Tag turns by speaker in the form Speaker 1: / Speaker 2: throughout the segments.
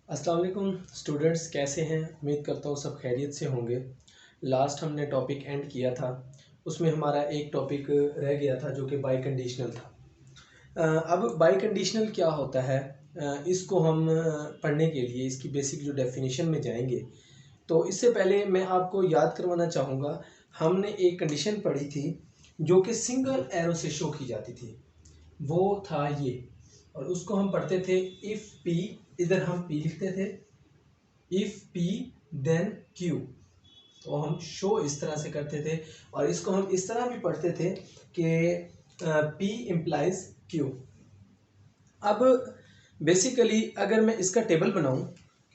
Speaker 1: अस्सलाम वालेकुम स्टूडेंट्स, कैसे हैं? उम्मीद करता हूँ सब खैरियत से होंगे। लास्ट हमने टॉपिक एंड किया था, उसमें हमारा एक टॉपिक रह गया था जो कि बाई कंडीशनल था। अब बाई कंडीशनल क्या होता है, इसको हम पढ़ने के लिए इसकी बेसिक जो डेफिनेशन में जाएंगे, तो इससे पहले मैं आपको याद करवाना चाहूँगा। हमने एक कंडीशन पढ़ी थी जो कि सिंगल एरो से शो की जाती थी, वो था ये, और उसको हम पढ़ते थे इफ़ पी, इधर हम पी लिखते थे, इफ़ पी देन क्यू। तो हम शो इस तरह से करते थे, और इसको हम इस तरह भी पढ़ते थे कि पी इम्प्लाइज क्यू। अब बेसिकली अगर मैं इसका टेबल बनाऊं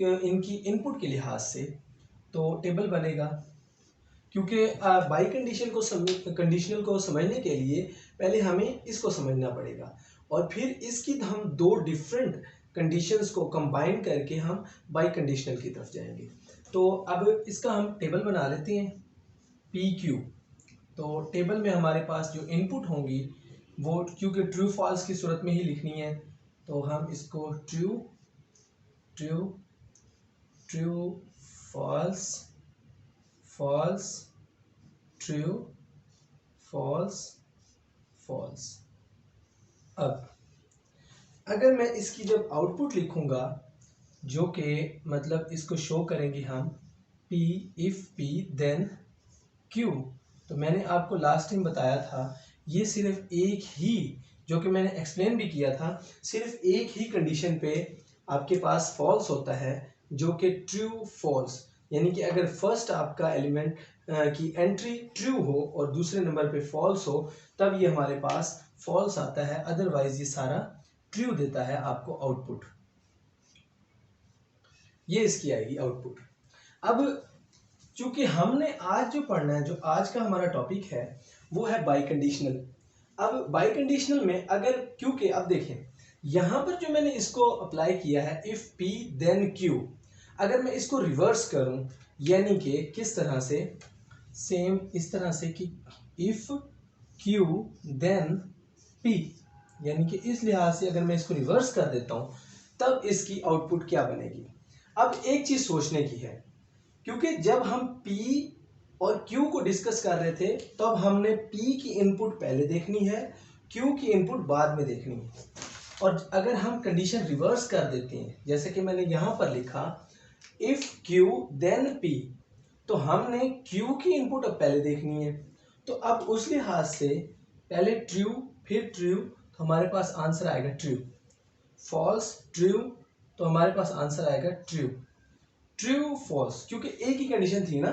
Speaker 1: कि इनकी इनपुट के लिहाज से, तो टेबल बनेगा, क्योंकि बाई कंडीशनल को समझने के लिए पहले हमें इसको समझना पड़ेगा, और फिर इसकी हम दो डिफरेंट कंडीशंस को कंबाइन करके हम बाई कंडीशनल की तरफ जाएंगे। तो अब इसका हम टेबल बना लेते हैं, पी क्यू। तो टेबल में हमारे पास जो इनपुट होंगी वो, क्योंकि ट्रू फॉल्स की सूरत में ही लिखनी है, तो हम इसको true true true false false true false false. अब अगर मैं इसकी जब आउटपुट लिखूंगा, जो कि मतलब इसको शो करेंगे हम P if P then Q, तो मैंने आपको लास्ट टाइम बताया था ये सिर्फ एक ही, जो कि मैंने एक्सप्लेन भी किया था, सिर्फ एक ही कंडीशन पे आपके पास फॉल्स होता है, जो कि ट्रू फॉल्स, यानी कि अगर फर्स्ट आपका एलिमेंट की एंट्री ट्रू हो और दूसरे नंबर पे फॉल्स हो, तब ये हमारे पास फॉल्स आता है, अदरवाइज ये सारा ट्रू देता है आपको आउटपुट। ये इसकी आएगी आउटपुट। अब चूंकि हमने आज जो पढ़ना है, जो आज का हमारा टॉपिक है, वो है बाई कंडीशनल। अब बाई कंडीशनल में अगर, क्योंकि अब देखें यहां पर जो मैंने इसको अप्लाई किया है इफ पी देन क्यू, अगर मैं इसको रिवर्स करूं, यानी कि किस तरह से, सेम इस तरह से कि इफ क्यू देन पी, यानी कि इस लिहाज से अगर मैं इसको रिवर्स कर देता हूं, तब इसकी आउटपुट क्या बनेगी। अब एक चीज सोचने की है, क्योंकि जब हम P और Q को डिस्कस कर रहे थे, तब हमने P की इनपुट पहले देखनी है, Q की इनपुट बाद में देखनी है। और अगर हम कंडीशन रिवर्स कर देते हैं, जैसे कि मैंने यहां पर लिखा इफ Q देन P, तो हमने Q की इनपुट अब पहले देखनी है। तो अब उस लिहाज से पहले ट्रू फिर ट्रू, तो हमारे पास आंसर आएगा ट्रू। फॉल्स ट्रू, तो हमारे पास आंसर आएगा ट्रू। ट्रू फॉल्स, क्योंकि एक ही कंडीशन थी ना,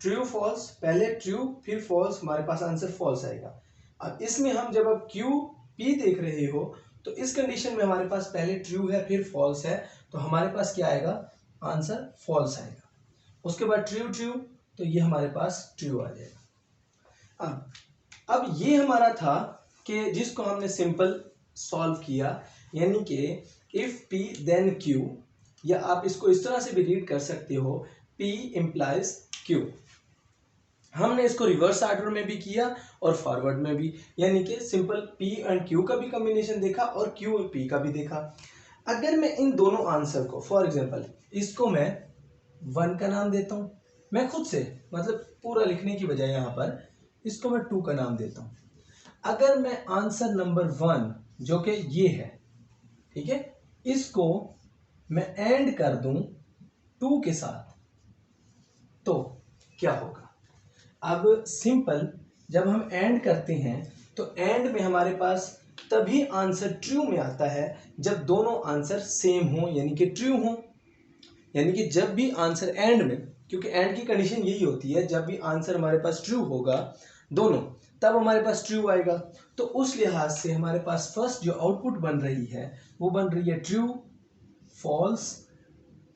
Speaker 1: ट्रू फॉल्स, पहले ट्रू फिर फॉल्स, हमारे पास आंसर फॉल्स आएगा। अब इसमें हम जब अब क्यू पी देख रहे हो, तो इस कंडीशन में हमारे पास पहले ट्रू है फिर फॉल्स है, तो हमारे पास क्या आएगा, आंसर फॉल्स आएगा। उसके बाद ट्रू ट्रू, तो ये हमारे पास ट्रू आ जाएगा। अब ये हमारा था कि जिसको हमने सिंपल सॉल्व किया, यानी कि इफ पी देन क्यू, या आप इसको इस तरह से भी रीड कर सकते हो P इम्प्लाइज Q। हमने इसको रिवर्स ऑर्डर में भी किया और फॉरवर्ड में भी, यानी कि सिंपल P एंड Q का भी कॉम्बिनेशन देखा और Q और P का भी देखा। अगर मैं इन दोनों आंसर को, फॉर एग्जांपल इसको मैं 1 का नाम देता हूं, मैं खुद से, मतलब पूरा लिखने की बजाय यहां पर इसको मैं 2 का नाम देता हूं। अगर मैं आंसर नंबर 1 जो कि ये है, ठीक है, इसको मैं एंड कर दूं 2 के साथ, तो क्या होगा। अब सिंपल, जब हम एंड करते हैं तो एंड में हमारे पास तभी आंसर ट्रू में आता है जब दोनों आंसर सेम हो, यानी कि ट्रू हो। यानी कि जब भी आंसर एंड में, क्योंकि एंड की कंडीशन यही होती है, जब भी आंसर हमारे पास ट्रू होगा दोनों, तब हमारे पास ट्रू आएगा। तो उस लिहाज से हमारे पास फर्स्ट जो आउटपुट बन रही है, वो बन रही है true false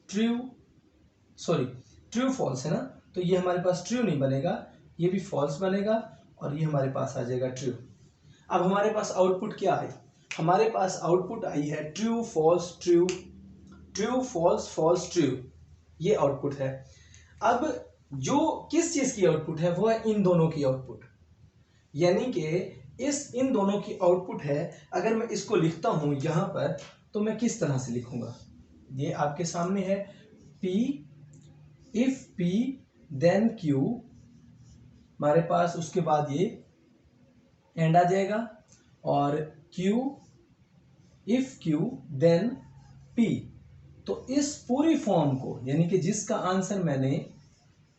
Speaker 1: true, sorry true false है ना, तो ये हमारे पास ट्रू नहीं बनेगा, ये भी फॉल्स बनेगा, और ये हमारे पास आ जाएगा ट्रू। अब हमारे पास आउटपुट क्या है, हमारे पास आउटपुट आई है true false true, true false false true, ये आउटपुट है। अब जो किस चीज की आउटपुट है, वो है इन दोनों की आउटपुट, यानी कि इन दोनों की आउटपुट है। अगर मैं इसको लिखता हूं यहां पर, तो मैं किस तरह से लिखूंगा, ये आपके सामने है P, if P then Q, हमारे पास उसके बाद ये एंड आ जाएगा, और Q if Q then P। तो इस पूरी फॉर्म को, यानी कि जिसका आंसर मैंने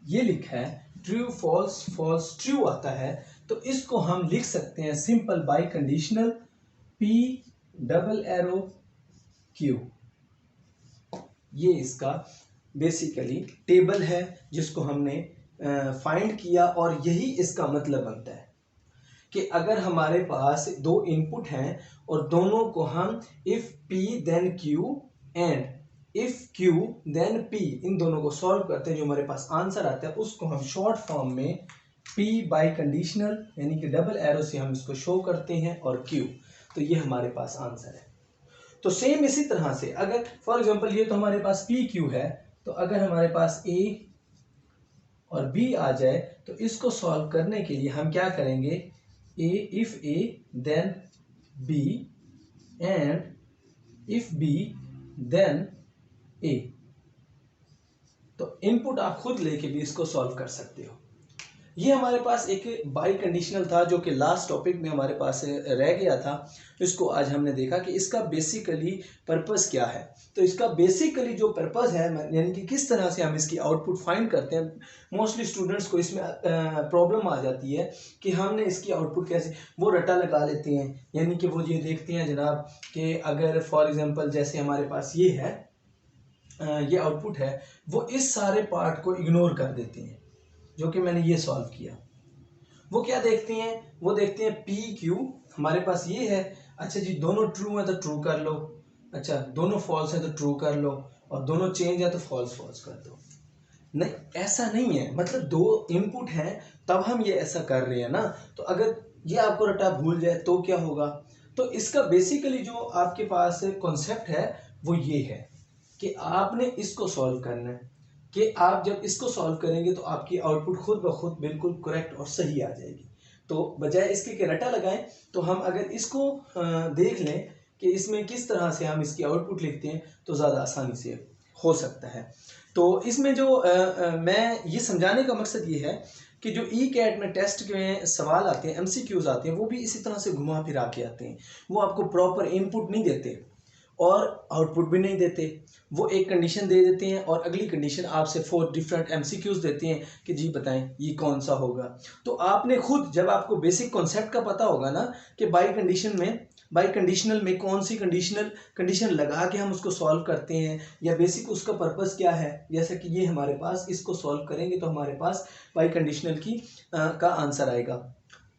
Speaker 1: ये लिखा है ट्रू फॉल्स फॉल्स ट्रू आता है, तो इसको हम लिख सकते हैं simple by conditional P double arrow Q। ये इसका बेसिकली टेबल है जिसको हमने फाइंड किया, और यही इसका मतलब बनता है कि अगर हमारे पास दो इनपुट हैं और दोनों को हम if P then Q and if Q then P, इन दोनों को सॉल्व करते हैं, जो हमारे पास आंसर आता है उसको हम शॉर्ट फॉर्म में P बाई कंडीशनल यानी कि डबल एरो से हम इसको शो करते हैं, और Q, तो ये हमारे पास आंसर है। तो सेम इसी तरह से अगर फॉर एग्जांपल ये तो हमारे पास PQ है, तो अगर हमारे पास A और B आ जाए तो इसको सॉल्व करने के लिए हम क्या करेंगे, A if A then B and if B then A। तो इनपुट आप खुद लेके भी इसको सॉल्व कर सकते हो। ये हमारे पास एक बाई कंडीशनल था जो कि लास्ट टॉपिक में हमारे पास रह गया था। इसको आज हमने देखा कि इसका बेसिकली पर्पस क्या है। तो इसका बेसिकली जो पर्पस है, यानी कि किस तरह से हम इसकी आउटपुट फाइंड करते हैं, मोस्टली स्टूडेंट्स को इसमें प्रॉब्लम आ जाती है कि हमने इसकी आउटपुट कैसे, वो रटा लगा लेते हैं, यानी कि वो ये देखते हैं जनाब कि अगर फॉर एग्जांपल जैसे हमारे पास ये है, ये आउटपुट है, वो इस सारे पार्ट को इग्नोर कर देते हैं जो कि मैंने ये सॉल्व किया। वो क्या देखते हैं, वो देखते हैं पी क्यू हमारे पास ये है, अच्छा जी दोनों ट्रू है तो ट्रू कर लो, अच्छा दोनों फॉल्स है तो ट्रू कर लो, और दोनों चेंज है तो फॉल्स फॉल्स कर दो। नहीं, ऐसा नहीं है, मतलब दो इनपुट हैं तब हम ये ऐसा कर रहे हैं ना। तो अगर ये आपको रटा भूल जाए तो क्या होगा। तो इसका बेसिकली जो आपके पास कॉन्सेप्ट है वो ये है कि आपने इसको सॉल्व करना है, कि आप जब इसको सॉल्व करेंगे तो आपकी आउटपुट खुद ब खुद बिल्कुल करेक्ट और सही आ जाएगी। तो बजाय इसके कि रटा लगाएं, तो हम अगर इसको देख लें कि इसमें किस तरह से हम इसकी आउटपुट लिखते हैं तो ज़्यादा आसानी से हो सकता है। तो इसमें जो मैं ये समझाने का मकसद ये है कि जो ई कैट में टेस्ट में सवाल आते हैं, MCQs आते हैं, वो भी इसी तरह से घुमा फिरा के आते हैं। वो आपको प्रॉपर इनपुट नहीं देते और आउटपुट भी नहीं देते। वो एक कंडीशन दे देते हैं और अगली कंडीशन आपसे 4 डिफरेंट MCQs देते हैं कि जी बताएं ये कौन सा होगा। तो आपने खुद, जब आपको बेसिक कॉन्सेप्ट का पता होगा ना कि बाई कंडीशनल में कौन सी कंडीशन लगा के हम उसको सॉल्व करते हैं, या बेसिक उसका पर्पस क्या है, जैसा कि ये हमारे पास इसको सॉल्व करेंगे तो हमारे पास बाई कंडीशनल की का आंसर आएगा,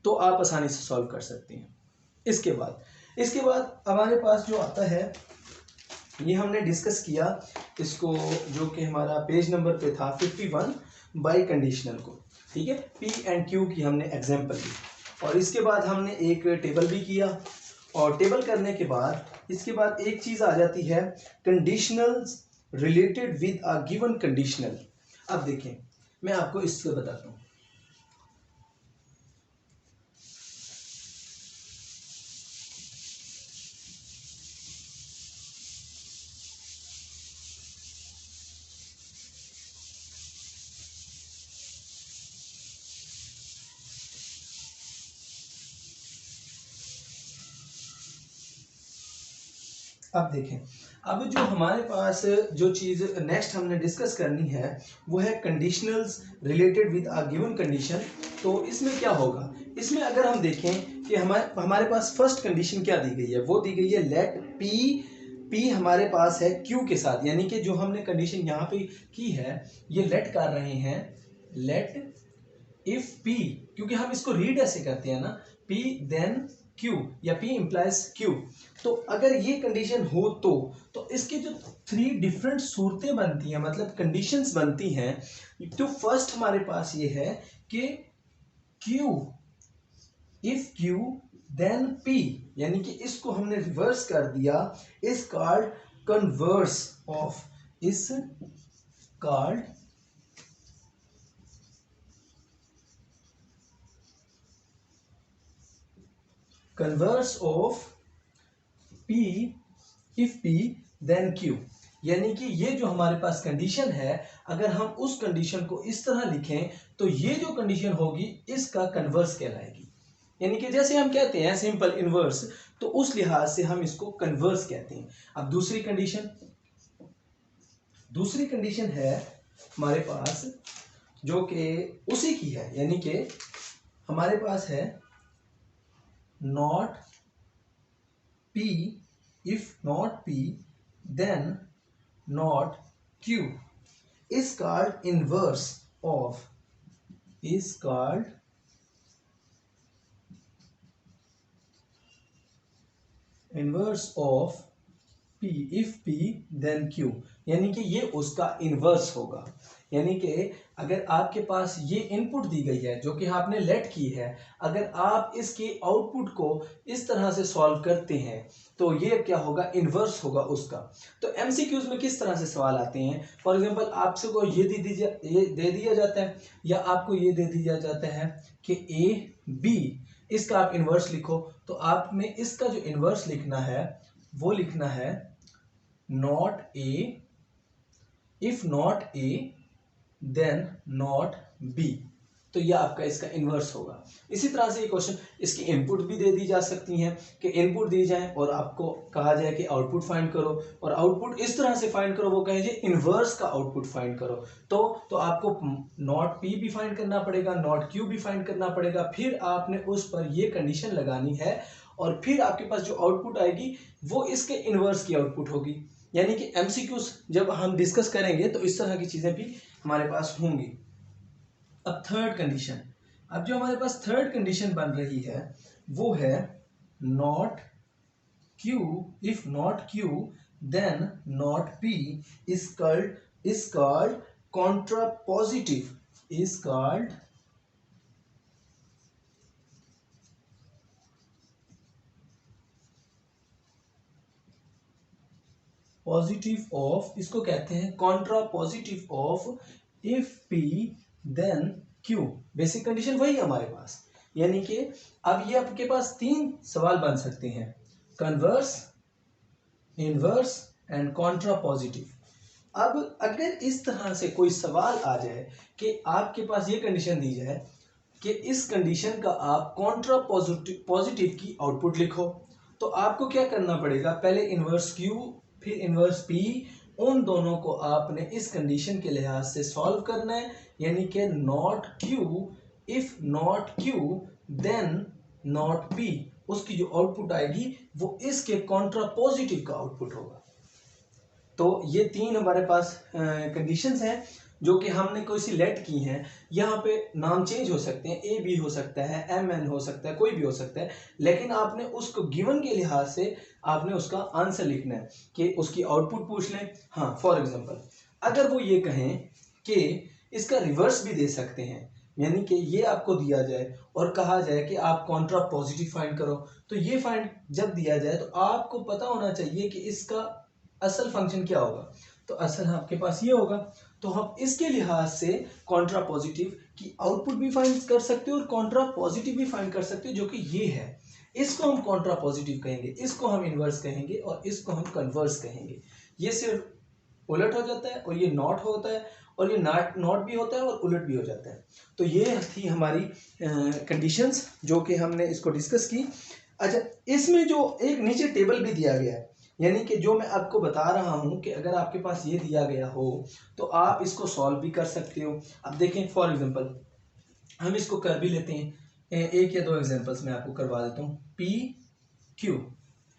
Speaker 1: तो आप आसानी से सॉल्व कर सकते हैं। इसके बाद हमारे पास जो आता है, ये हमने डिस्कस किया इसको, जो कि हमारा पेज नंबर पे था 51, बाई कंडीशनल को, ठीक है, P एंड Q की हमने एग्जांपल दी, और इसके बाद हमने एक टेबल भी किया, और टेबल करने के बाद इसके बाद एक चीज़ आ जाती है conditionals related with a given conditional. अब देखें, मैं आपको इससे बताता हूँ। अब देखें, अब जो हमारे पास जो चीज़ नेक्स्ट हमने डिस्कस करनी है वो है conditionals related with a given condition. तो इसमें क्या होगा, इसमें अगर हम देखें कि हमारे पास फर्स्ट कंडीशन क्या दी गई है, वो दी गई है लेट पी हमारे पास है क्यू के साथ, यानी कि जो हमने कंडीशन यहाँ पे की है ये लेट कर रहे हैं, लेट इफ पी, क्योंकि हम इसको रीड ऐसे करते हैं ना, P देन Q या P इम्प्लाइज Q। तो अगर ये कंडीशन हो तो इसके जो 3 डिफरेंट सूरतें बनती हैं, मतलब कंडीशंस बनती हैं। तो फर्स्ट हमारे पास ये है कि Q if Q then P, यानी कि इसको हमने रिवर्स कर दिया, is called converse of, is called converse of P if P then Q, यानी कि ये जो हमारे पास कंडीशन है, अगर हम उस कंडीशन को इस तरह लिखें तो ये जो कंडीशन होगी इसका कन्वर्स कहलाएगी। यानी कि जैसे हम कहते हैं सिंपल इनवर्स, तो उस लिहाज से हम इसको कन्वर्स कहते हैं। अब दूसरी कंडीशन है हमारे पास जो कि उसी की है, यानी कि हमारे पास है not P, if not P then not Q is called inverse of P, if P then Q, यानी कि ये उसका इन्वर्स होगा। यानी कि अगर आपके पास ये इनपुट दी गई है जो कि आपने लेट की है, अगर आप इसके आउटपुट को इस तरह से सॉल्व करते हैं तो ये क्या होगा, इन्वर्स होगा उसका। तो एमसीक्यूज में किस तरह से सवाल आते हैं, फॉर एग्जांपल आपसे को ये दे दिया जाता है या आपको ये दे दिया जाता है कि ए बी, इसका आप इन्वर्स लिखो, तो आपने इसका जो इन्वर्स लिखना है वो लिखना है not A, if not A then not B, तो यह आपका इसका इन्वर्स होगा। इसी तरह से ये क्वेश्चन, इसकी इनपुट भी दे दी जा सकती हैं कि इनपुट दी जाए और आपको कहा जाए कि आउटपुट फाइंड करो, और आउटपुट इस तरह से फाइंड करो, वो कहे जी इन्वर्स का आउटपुट फाइंड करो, तो आपको नॉट पी भी फाइंड करना पड़ेगा, नॉट क्यू भी फाइंड करना पड़ेगा, फिर आपने उस पर ये कंडीशन लगानी है और फिर आपके पास जो आउटपुट आएगी वो इसके इन्वर्स की आउटपुट होगी। यानी कि एमसीक्यूज जब हम डिस्कस करेंगे तो इस तरह की चीजें भी हमारे पास होंगी। अब थर्ड कंडीशन, अब जो हमारे पास थर्ड कंडीशन बन रही है वो है not Q, if not Q then not P is called contrapositive, is called positive of, इसको कहते हैं contrapositive of if P then Q. Basic condition वही हमारे पास, यानी कि अब ये आपके पास तीन सवाल बन सकते हैं, converse, inverse and Contra positive. अब अगर इस तरह से कोई सवाल आ जाए कि आपके पास ये कंडीशन दी जाए कि इस कंडीशन का आप कॉन्ट्रा पॉजिटिव की आउटपुट लिखो, तो आपको क्या करना पड़ेगा, पहले इनवर्स क्यू फिर इनवर्स पी, उन दोनों को आपने इस कंडीशन के लिहाज से सॉल्व करना है। यानी कि not Q, if not Q then not P, उसकी जो आउटपुट आएगी वो इसके कॉन्ट्रापोजिटिव का आउटपुट होगा। तो ये तीन हमारे पास कंडीशंस हैं जो कि हमने कोई सी लेट की हैं। यहाँ पे नाम चेंज हो सकते हैं, ए बी हो सकता है, एम एन हो सकता है, कोई भी हो सकता है, लेकिन आपने उसको गिवन के लिहाज से आपने उसका आंसर लिखना है कि उसकी आउटपुट पूछ लें। हाँ, फॉर एग्जांपल अगर वो ये कहें कि इसका रिवर्स भी दे सकते हैं, यानी कि ये आपको दिया जाए और कहा जाए कि आप कॉन्ट्रा पॉजिटिव फाइंड करो, तो ये फाइंड जब दिया जाए तो आपको पता होना चाहिए कि इसका असल फंक्शन क्या होगा। तो असल आपके पास ये होगा, तो हम इसके लिहाज से कॉन्ट्रा पॉजिटिव की आउटपुट भी फाइंड कर सकते हो और कॉन्ट्रा पॉजिटिव भी फाइंड कर सकते हो, जो कि ये है। इसको हम कॉन्ट्रा पॉजिटिव कहेंगे, इसको हम इनवर्स कहेंगे और इसको हम कन्वर्स कहेंगे। ये सिर्फ उलट हो जाता है और ये नॉट होता है, और ये नॉट भी होता है और उलट भी हो जाता है। तो ये थी हमारी कंडीशंस जो कि हमने इसको डिस्कस की। अच्छा, इसमें जो एक नीचे टेबल भी दिया गया है, यानी कि जो मैं आपको बता रहा हूं कि अगर आपके पास ये दिया गया हो तो आप इसको सॉल्व भी कर सकते हो। अब देखें, फॉर एग्जांपल हम इसको कर भी लेते हैं, एक या दो एग्जांपल्स मैं आपको करवा देता हूं। पी क्यू,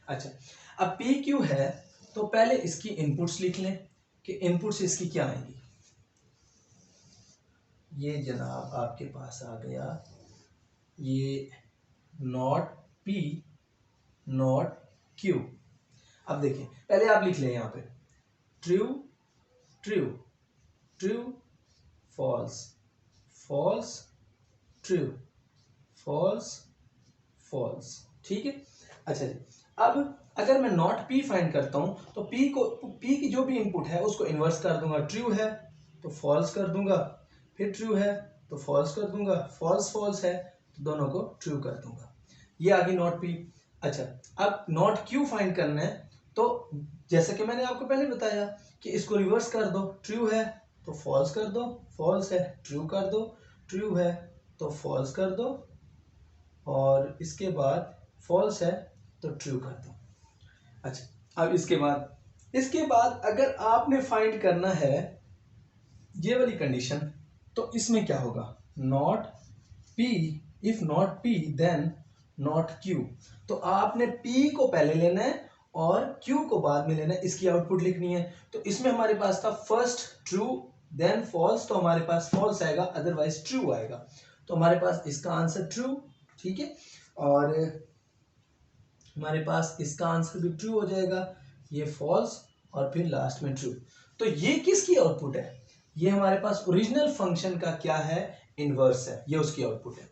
Speaker 1: अच्छा अब पी क्यू है तो पहले इसकी इनपुट्स लिख लें कि इनपुट्स इसकी क्या आएंगी। ये जनाब आपके पास आ गया, ये नॉट पी नॉट क्यू। अब देखिए, पहले आप लिख लें यहाँ पे true true true false false true false false, ठीक है। अच्छा जी, अब अगर मैं नॉट पी फाइंड करता हूं तो पी की जो भी इनपुट है उसको इन्वर्स कर दूंगा। ट्रू है तो फॉल्स कर दूंगा, फिर ट्रू है तो फॉल्स कर दूंगा, फॉल्स फॉल्स है तो दोनों को ट्रू कर दूंगा। ये आ गई नॉट पी। अच्छा, अब नॉट क्यू फाइंड करना है तो जैसा कि मैंने आपको पहले बताया कि इसको रिवर्स कर दो, ट्रू है तो फॉल्स कर दो, फॉल्स है ट्रू कर दो, ट्रू है तो फॉल्स कर दो, और इसके बाद फॉल्स है तो ट्रू कर दो। अच्छा, अब इसके बाद अगर आपने फाइंड करना है ये वाली कंडीशन, तो इसमें क्या होगा, not P, if not P then not Q। तो आपने P को पहले लेना है और Q को बाद में लेना है, इसकी आउटपुट लिखनी है। तो इसमें हमारे पास था फर्स्ट ट्रू देन फॉल्स, तो हमारे पास फॉल्स आएगा, अदरवाइज ट्रू आएगा। तो हमारे पास इसका आंसर ट्रू, ठीक है, और हमारे पास इसका आंसर भी ट्रू हो जाएगा, ये फॉल्स और फिर लास्ट में ट्रू। तो ये किसकी आउटपुट है, ये हमारे पास ओरिजिनल फंक्शन का क्या है, इनवर्स है, ये उसकी आउटपुट है।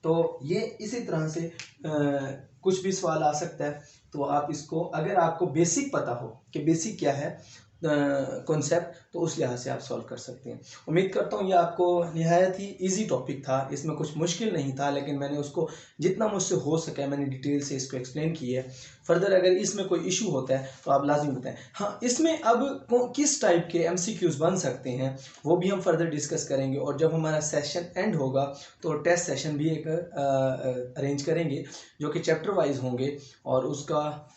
Speaker 1: तो ये इसी तरह से कुछ भी सवाल आ सकता है, तो आप इसको, अगर आपको बेसिक पता हो कि बेसिक क्या है कॉन्सेप्ट, तो उस लिहाज से आप सॉल्व कर सकते हैं। उम्मीद करता हूँ ये आपको निहायत ही इजी टॉपिक था, इसमें कुछ मुश्किल नहीं था, लेकिन मैंने उसको जितना मुझसे हो सका मैंने डिटेल से इसको एक्सप्लेन की है। फर्दर अगर इसमें कोई इशू होता है तो आप लाजिम बताएं। हाँ, इसमें अब किस टाइप के MCQs बन सकते हैं वो भी हम फर्दर डिस्कस करेंगे, और जब हमारा सेशन एंड होगा तो टेस्ट सेशन भी एक अरेंज करेंगे जो कि चैप्टर वाइज होंगे, और उसका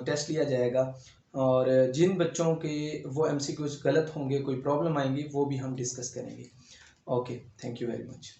Speaker 1: टेस्ट लिया जाएगा, और जिन बच्चों के वो MCQs गलत होंगे, कोई प्रॉब्लम आएंगी, वो भी हम डिस्कस करेंगे। Okay, thank you very much.